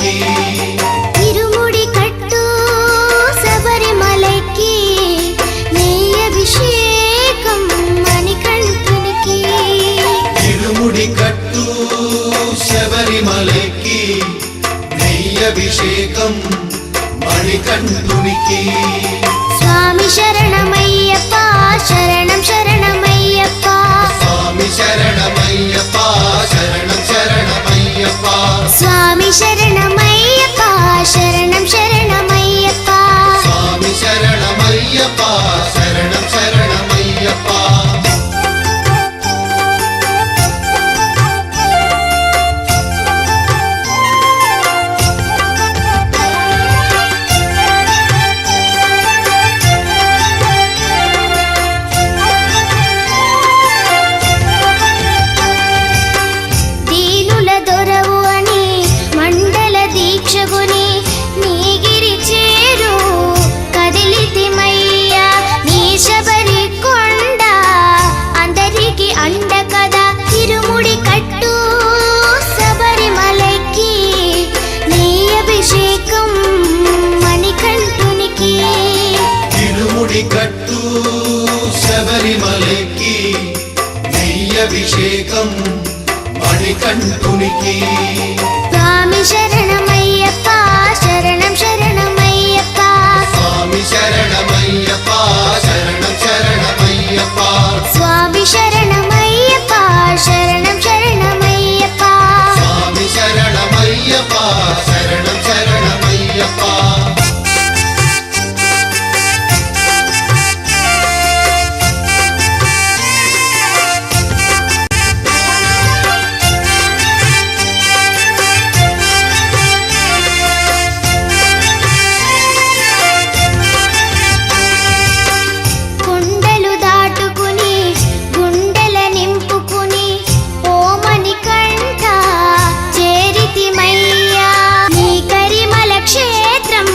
మణికంఠునికి ఇరుముడి కట్టు శబరిమలకి నెయ్యి అభిషేకం మణికంఠునికి ఇరుముడి కట్టు శబరిమలకి నెయ్యి అభిషేకం మణికంఠునికి స్వామి శరణమయ్యప్ప శరణం శరణమయ్యప్ప స్వామి శరణమయ్యప్ప శరణం శరణమయ్యప్ప స్వామి శరణమయ్యప్ప శరణం శరణమయ్యప్ప స్వామి శరణమయ్యప్ప శరణం శరణమయ్యప్ప దీనుల దొరవు అని మండల దీక్షగుని నీగిరి చేరు కదిలితిమయ్యా నీ శబరి కొండ అందరికి అండ కదా ఇరుముడి కట్టు శబరిమలకి నీ అభిషేకం మణికంఠునికి ఇరుముడి కట్టు శబరిమలకి నెయ్యి అభిషేకం మణికంఠునికి స్వామి శరణమయ్యప్ప శరణం శరణమయ్యప్ప స్వామి శరణమయ్యప్ప శరణం శరణమయ్యప్ప స్వామి శరణమయ్యప్ప శరణం శరణమయ్యప్ప స్వామి శరణమయ్యప్ప శరణం శరణమయ్యప్ప కొండలు దాటుకుని గుండెల నింపుకుని ఓ మణికంఠ చేరితిమయ్యా నీ కరిమల క్షేత్రం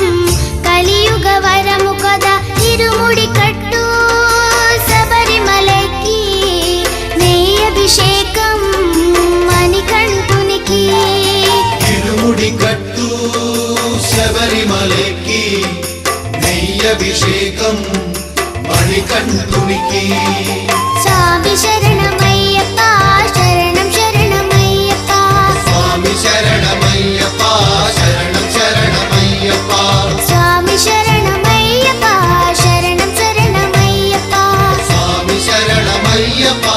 కలియుగ వరము కదా ఇరుముడి కట్టు శబరిమలకి నెయ్యి అభిషేకం మణికంఠునికి ఇరుముడి కట్టు శబరిమలకి నెయ్యి అభిషేకం మణికంఠునికి స్వామి శరణమయ్యప్ప శరణం శరణమయ్యప్ప స్వామి శరణమయ్యప్ప శరణం శరణమయ్యప్ప స్వామి శరణమయ్యప్ప శరణం శరణమయ్యప్ప స్వామి శరణమయ్యప్ప